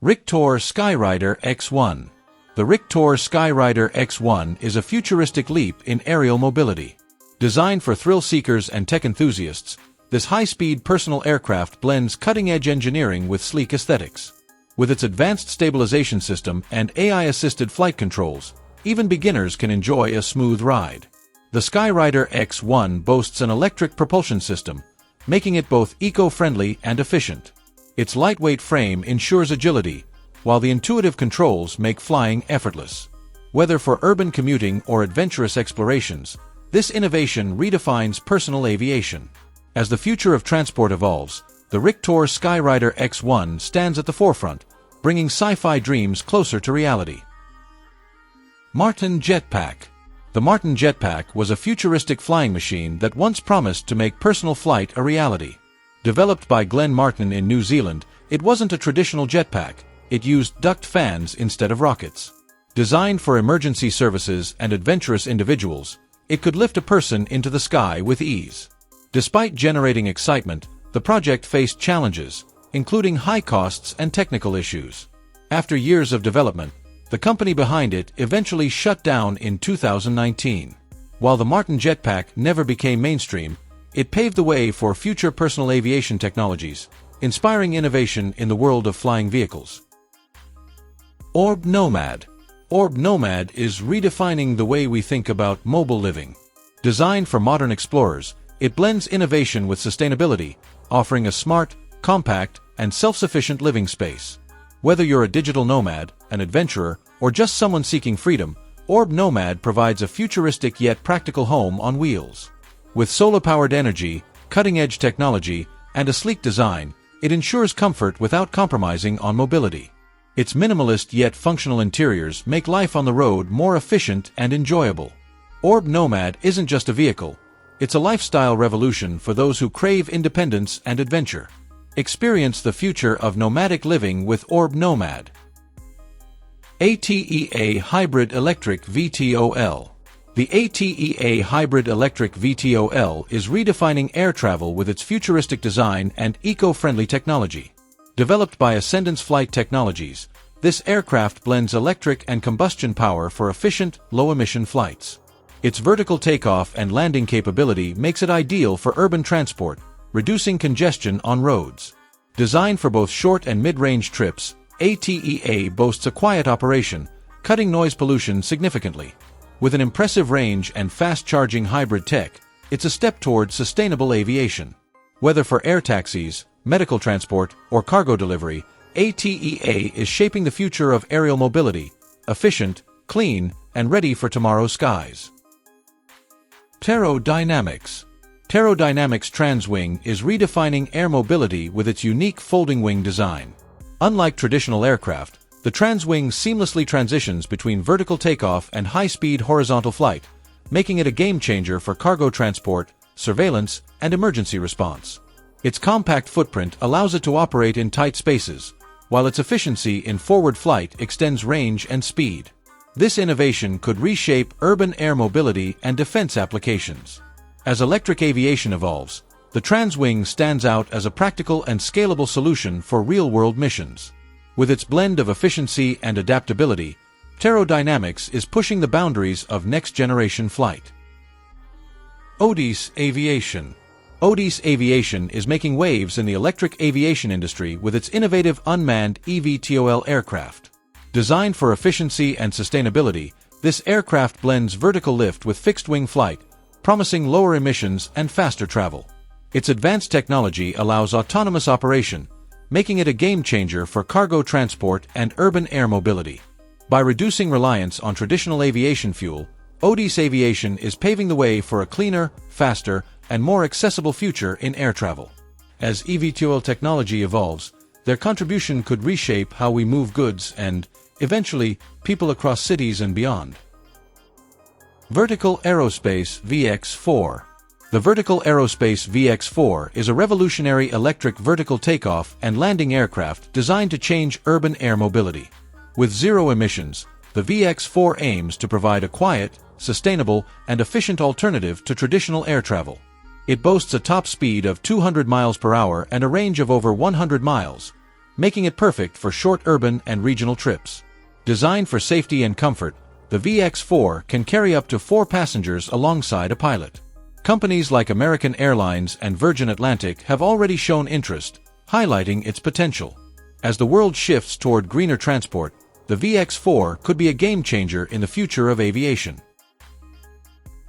Rictor Skyrider X1. The Rictor Skyrider X1 is a futuristic leap in aerial mobility. Designed for thrill seekers and tech enthusiasts, this high-speed personal aircraft blends cutting-edge engineering with sleek aesthetics. With its advanced stabilization system and AI-assisted flight controls, even beginners can enjoy a smooth ride. The Skyrider X1 boasts an electric propulsion system, making it both eco-friendly and efficient. Its lightweight frame ensures agility, while the intuitive controls make flying effortless. Whether for urban commuting or adventurous explorations, this innovation redefines personal aviation. As the future of transport evolves, the Rictor Skyrider X1 stands at the forefront, bringing sci-fi dreams closer to reality. Martin Jetpack. The Martin Jetpack was a futuristic flying machine that once promised to make personal flight a reality. Developed by Glenn Martin in New Zealand, it wasn't a traditional jetpack. It used duct fans instead of rockets. Designed for emergency services and adventurous individuals, it could lift a person into the sky with ease. Despite generating excitement, the project faced challenges, including high costs and technical issues. After years of development, the company behind it eventually shut down in 2019. While the Martin Jetpack never became mainstream, it paved the way for future personal aviation technologies, inspiring innovation in the world of flying vehicles. Orb Nomad. Orb Nomad is redefining the way we think about mobile living. Designed for modern explorers, it blends innovation with sustainability, offering a smart, compact, and self-sufficient living space. Whether you're a digital nomad, an adventurer, or just someone seeking freedom, Orb Nomad provides a futuristic yet practical home on wheels. With solar-powered energy, cutting-edge technology, and a sleek design, it ensures comfort without compromising on mobility. Its minimalist yet functional interiors make life on the road more efficient and enjoyable. Orb Nomad isn't just a vehicle, it's a lifestyle revolution for those who crave independence and adventure. Experience the future of nomadic living with Orb Nomad. ATEA Hybrid Electric VTOL. The ATEA Hybrid Electric VTOL is redefining air travel with its futuristic design and eco-friendly technology. Developed by Ascendance Flight Technologies, this aircraft blends electric and combustion power for efficient, low-emission flights. Its vertical takeoff and landing capability makes it ideal for urban transport, reducing congestion on roads. Designed for both short and mid-range trips, ATEA boasts a quiet operation, cutting noise pollution significantly. With an impressive range and fast-charging hybrid tech, it's a step toward sustainable aviation. Whether for air taxis, medical transport, or cargo delivery, ATEA is shaping the future of aerial mobility, efficient, clean, and ready for tomorrow's skies. PteroDynamics. PteroDynamics Transwing is redefining air mobility with its unique folding wing design. Unlike traditional aircraft, the Transwing seamlessly transitions between vertical takeoff and high-speed horizontal flight, making it a game-changer for cargo transport, surveillance, and emergency response. Its compact footprint allows it to operate in tight spaces, while its efficiency in forward flight extends range and speed. This innovation could reshape urban air mobility and defense applications. As electric aviation evolves, the Transwing stands out as a practical and scalable solution for real-world missions. With its blend of efficiency and adaptability, PteroDynamics is pushing the boundaries of next-generation flight. Odys Aviation. Odys Aviation is making waves in the electric aviation industry with its innovative unmanned eVTOL aircraft. Designed for efficiency and sustainability, this aircraft blends vertical lift with fixed-wing flight, promising lower emissions and faster travel. Its advanced technology allows autonomous operation, making it a game-changer for cargo transport and urban air mobility. By reducing reliance on traditional aviation fuel, Odys Aviation is paving the way for a cleaner, faster, and more accessible future in air travel. As eVTOL technology evolves, their contribution could reshape how we move goods and, eventually, people across cities and beyond. Vertical Aerospace VX4. The Vertical Aerospace VX4 is a revolutionary electric vertical takeoff and landing aircraft designed to change urban air mobility. With zero emissions, the VX4 aims to provide a quiet, sustainable, and efficient alternative to traditional air travel. It boasts a top speed of 200 miles per hour and a range of over 100 miles, making it perfect for short urban and regional trips. Designed for safety and comfort, the VX4 can carry up to 4 passengers alongside a pilot. Companies like American Airlines and Virgin Atlantic have already shown interest, highlighting its potential. As the world shifts toward greener transport, the VX4 could be a game-changer in the future of aviation.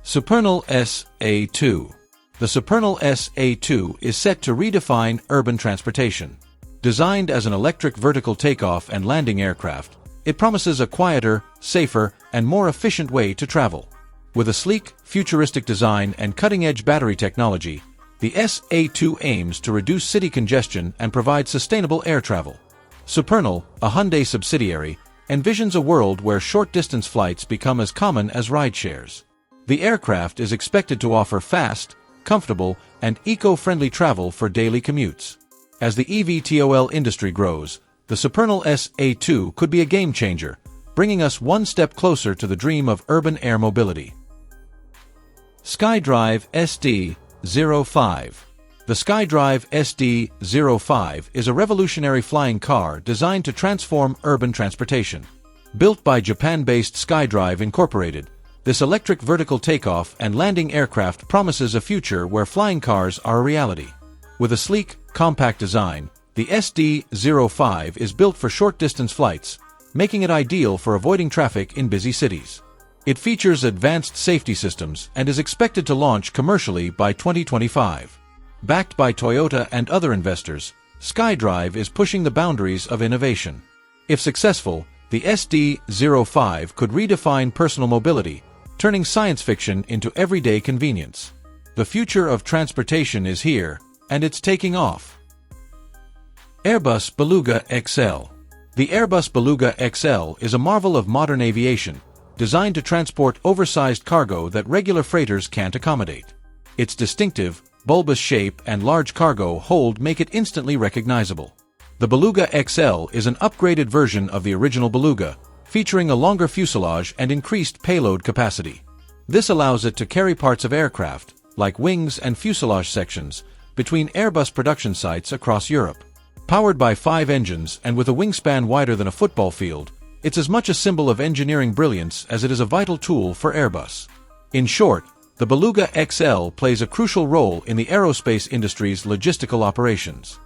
Supernal S-A2. The Supernal S-A2 is set to redefine urban transportation. Designed as an electric vertical takeoff and landing aircraft, it promises a quieter, safer, and more efficient way to travel. With a sleek, futuristic design and cutting-edge battery technology, the S-A2 aims to reduce city congestion and provide sustainable air travel. Supernal, a Hyundai subsidiary, envisions a world where short-distance flights become as common as rideshares. The aircraft is expected to offer fast, comfortable, and eco-friendly travel for daily commutes. As the eVTOL industry grows, the Supernal S-A2 could be a game-changer, bringing us one step closer to the dream of urban air mobility. SkyDrive SD-05. The SkyDrive SD-05 is a revolutionary flying car designed to transform urban transportation. Built by Japan-based SkyDrive Incorporated, this electric vertical takeoff and landing aircraft promises a future where flying cars are a reality. With a sleek, compact design, the SD-05 is built for short-distance flights, making it ideal for avoiding traffic in busy cities. It features advanced safety systems and is expected to launch commercially by 2025. Backed by Toyota and other investors, SkyDrive is pushing the boundaries of innovation. If successful, the SD-05 could redefine personal mobility, turning science fiction into everyday convenience. The future of transportation is here, and it's taking off. Airbus Beluga XL. The Airbus Beluga XL is a marvel of modern aviation, designed to transport oversized cargo that regular freighters can't accommodate. Its distinctive, bulbous shape and large cargo hold make it instantly recognizable. The Beluga XL is an upgraded version of the original Beluga, featuring a longer fuselage and increased payload capacity. This allows it to carry parts of aircraft, like wings and fuselage sections, between Airbus production sites across Europe. Powered by 5 engines and with a wingspan wider than a football field, it's as much a symbol of engineering brilliance as it is a vital tool for Airbus. In short, the Beluga XL plays a crucial role in the aerospace industry's logistical operations.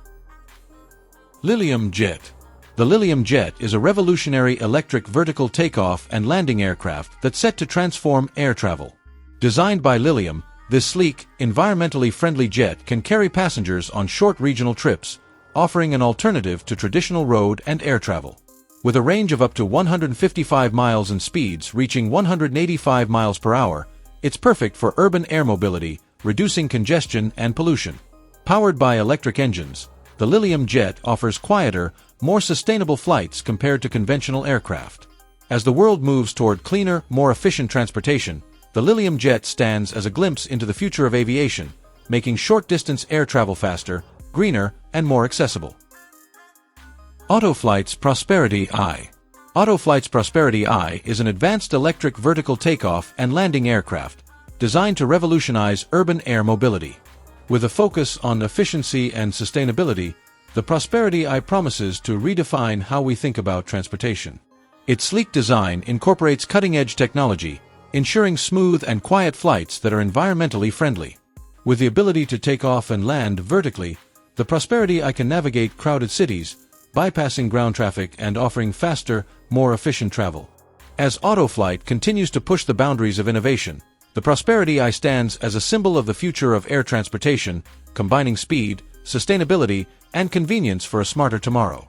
Lilium Jet. The Lilium Jet is a revolutionary electric vertical takeoff and landing aircraft that's set to transform air travel. Designed by Lilium, this sleek, environmentally friendly jet can carry passengers on short regional trips, offering an alternative to traditional road and air travel. With a range of up to 155 miles and speeds reaching 185 miles per hour, it's perfect for urban air mobility, reducing congestion and pollution. Powered by electric engines, the Lilium Jet offers quieter, more sustainable flights compared to conventional aircraft. As the world moves toward cleaner, more efficient transportation, the Lilium Jet stands as a glimpse into the future of aviation, making short-distance air travel faster, greener, and more accessible. AutoFlight's Prosperity Eye. AutoFlight's Prosperity Eye is an advanced electric vertical takeoff and landing aircraft designed to revolutionize urban air mobility. With a focus on efficiency and sustainability, the Prosperity Eye promises to redefine how we think about transportation. Its sleek design incorporates cutting-edge technology, ensuring smooth and quiet flights that are environmentally friendly. With the ability to take off and land vertically, the Prosperity Eye can navigate crowded cities, bypassing ground traffic and offering faster, more efficient travel. As AutoFlight continues to push the boundaries of innovation, the Prosperity Eye stands as a symbol of the future of air transportation, combining speed, sustainability, and convenience for a smarter tomorrow.